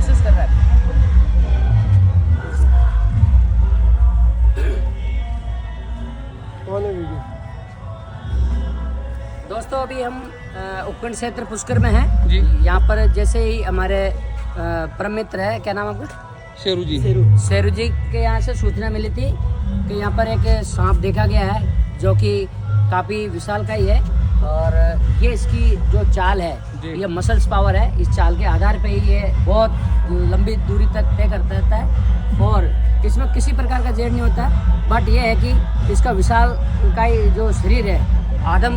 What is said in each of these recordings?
महसूस कर रहा है। दोस्तों अभी हम उपखंड क्षेत्र पुष्कर में हैं जी। यहाँ पर जैसे ही हमारे परम मित्र है, क्या नाम आपका? शेरू जी। शेरू जी के यहाँ से सूचना मिली थी कि यहाँ पर एक सांप देखा गया है जो कि काफ़ी विशालकाय है और ये इसकी जो चाल है ये मसल्स पावर है। इस चाल के आधार पे ही ये बहुत लंबी दूरी तक तय करता रहता है और इसमें किसी प्रकार का जहर नहीं होता है। बट ये है कि इसका विशालकाय जो शरीर है, आदम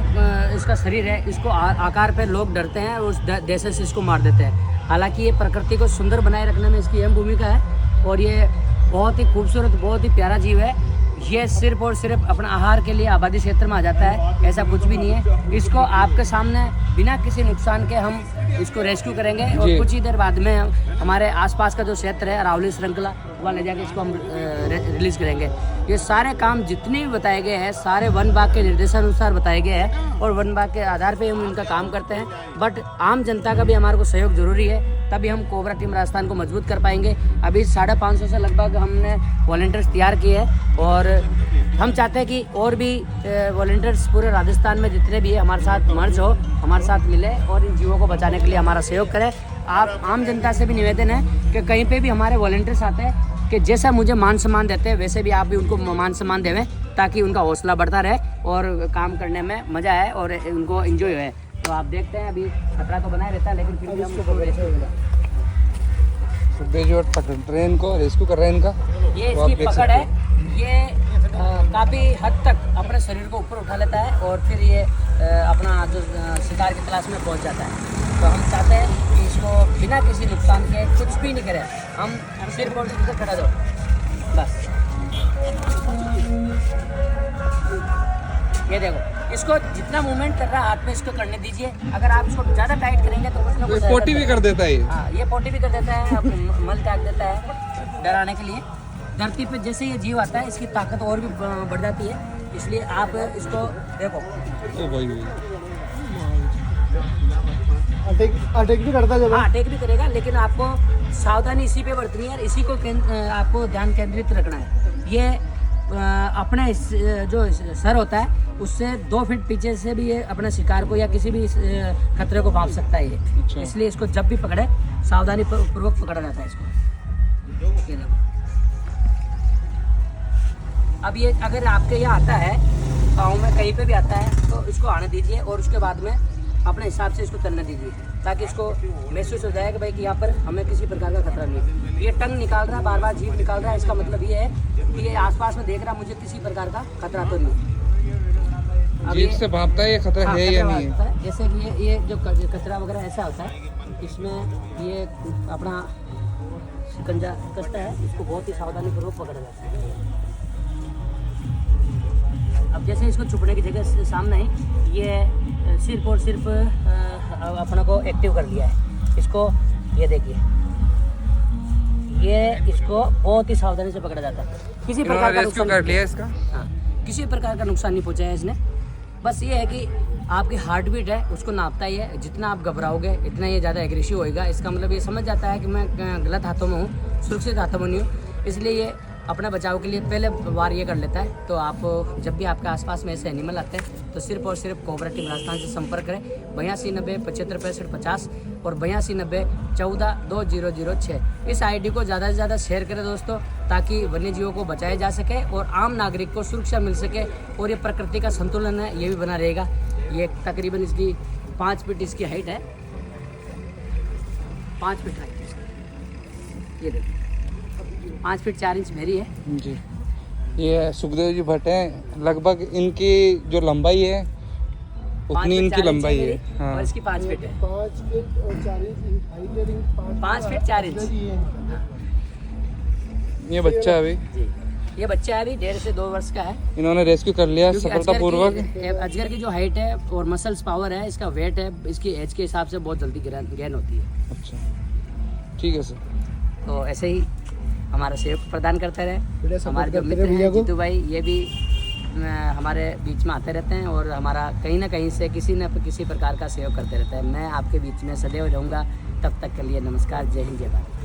इसका शरीर है, इसको आकार पे लोग डरते हैं और उस देश से इसको मार देते हैं। हालांकि ये प्रकृति को सुंदर बनाए रखने में इसकी अहम भूमिका है और ये बहुत ही खूबसूरत, बहुत ही प्यारा जीव है। ये सिर्फ और सिर्फ अपना आहार के लिए आबादी क्षेत्र में आ जाता है, ऐसा कुछ भी नहीं है। इसको आपके सामने बिना किसी नुकसान के हम इसको रेस्क्यू करेंगे और कुछ ही देर बाद में हमारे आसपास का जो क्षेत्र है अरावली श्रृंखला वहाँ ले जाके इसको हम रिलीज करेंगे। ये सारे काम जितने भी बताए गए हैं सारे वन विभाग के निर्देशानुसार बताए गए हैं और वन विभाग के आधार पे हम इनका काम करते हैं। बट आम जनता का भी हमारे को सहयोग जरूरी है, तभी हम कोबरा टीम राजस्थान को मजबूत कर पाएंगे। अभी 550 से लगभग हमने वॉलंटियर्स तैयार किए हैं और हम चाहते हैं कि और भी वॉलंटियर्स पूरे राजस्थान में जितने भी है हमारे साथ मर्ज हो, हमारे साथ मिले और इन जीवों को बचाने के लिए हमारा सहयोग करें। आप आम जनता से भी निवेदन है कि कहीं पे भी हमारे वॉलंटियर्स आते हैं कि जैसा मुझे मान सम्मान देते हैं वैसे भी आप भी उनको मान सम्मान देवें ताकि उनका हौसला बढ़ता रहे और काम करने में मज़ा आए और उनको एंजॉय हो। तो आप देखते हैं अभी खतरा तो बनाए रहता है लेकिन फिर भी हम उसको ट्रेन को रेस्क्यू कर रहे हैं इनका। ये इसकी पकड़ है, ये काफ़ी हद तक अपने शरीर को ऊपर उठा लेता है और फिर ये अपना जो शिकार की तलाश में पहुंच जाता है। तो हम चाहते हैं कि इसको बिना किसी नुकसान के कुछ भी नहीं करें, हम सिर्फ और सिर्फ खड़ा दो बस। ये देखो इसको जितना मूवमेंट कर रहा है हाथ में इसको करने दीजिए। अगर आप इसको ज़्यादा टाइट करेंगे तो कुछ ना कुछ पोटी भी कर देता है। हाँ, ये पोटी भी कर देता है, मल त्याग देता है डराने के लिए। धरती पे जैसे ये जीव आता है इसकी ताकत और भी बढ़ जाती है, इसलिए आप इसको देखो अटैक भी करता है। हाँ अटैक भी करेगा लेकिन आपको सावधानी इसी पे बरतनी है, इसी को आपको ध्यान केंद्रित रखना है। ये अपने जो सर होता है उससे 2 फीट पीछे से भी ये अपने शिकार को या किसी भी खतरे को भांप सकता है ये। अच्छा। इसलिए इसको जब भी पकड़े सावधानी पूर्वक पकड़ा जाता है इसको। अब ये अगर आपके यहाँ आता है, गाँव में कहीं पे भी आता है तो इसको आने दीजिए और उसके बाद में अपने हिसाब से इसको चलने दीजिए ताकि इसको महसूस हो जाए कि भाई कि यहाँ पर हमें किसी प्रकार का खतरा नहीं। ये टंग निकाल रहा है, बार बार जीभ निकाल रहा है, इसका मतलब ये है कि ये आसपास में देख रहा मुझे किसी प्रकार का खतरा तो नहीं। जीभ से भापता है ये खतरा है या नहीं है। जैसे कि ये जो कचरा वगैरह ऐसा होता है इसमें ये अपना शिकंजा कसता है, इसको बहुत ही सावधानी पूर्वक पकड़ा जाता है। अब जैसे इसको छुपने की जगह सामने ही ये सिर्फ और सिर्फ अपना को एक्टिव कर लिया है। इसको ये देखिए, ये इसको बहुत ही सावधानी से पकड़ा जाता है, किसी प्रकार का नुकसान कर लिया इसका। हाँ, किसी प्रकार का नुकसान नहीं पहुंचाया इसने। बस ये है कि आपकी हार्ट बीट है उसको नापता ही है, जितना आप घबराओगे इतना ये ज़्यादा एग्रेसिव होएगा। इसका मतलब ये समझ जाता है कि मैं गलत हाथों में हूँ, सुरक्षित हाथों में नहीं हूँ, इसलिए ये अपना बचाव के लिए पहले बार ये कर लेता है। तो आप जब भी आपके आसपास में ऐसे एनिमल आते हैं तो सिर्फ और सिर्फ कोबरा टीम राजस्थान से संपर्क करें 82 90 75 65 50 और 82 90 14 2006। इस आईडी को ज़्यादा से ज़्यादा शेयर करें दोस्तों, ताकि वन्य जीवों को बचाया जा सके और आम नागरिक को सुरक्षा मिल सके और ये प्रकृति का संतुलन है ये भी बना रहेगा। ये तकरीबन इसकी 5 फीट इसकी हाइट है, 5 फीट हाइट है। ये देखिए 5 फीट 4 इंच मेरी है जी। ये सुखदेव जी भट्ट हैं, लगभग इनकी जो लंबाई है उतनी इनकी लंबाई है। हाँ। और इसकी 5 फीट है, 5 फीट और 4 इंच हाइट है। 5 फीट 4 इंच। ये बच्चा अभी ये बच्चा अभी 1.5 से 2 वर्ष का है। इन्होंने रेस्क्यू कर लिया सफलतापूर्वक। अजगर की जो हाइट है और मसल्स पावर है, इसका वेट है, इसकी एज के हिसाब से बहुत जल्दी गेन होती है। अच्छा ठीक है सर। तो ऐसे ही हमारा सहयोग प्रदान करते रहे। हमारे जो मित्र हैं जीतू भाई, ये भी हमारे बीच में आते रहते हैं और हमारा कहीं ना कहीं से किसी न किसी प्रकार का सहयोग करते रहते हैं। मैं आपके बीच में सदैव रहूँगा। तब तक के लिए नमस्कार, जय हिंद, जय भारत।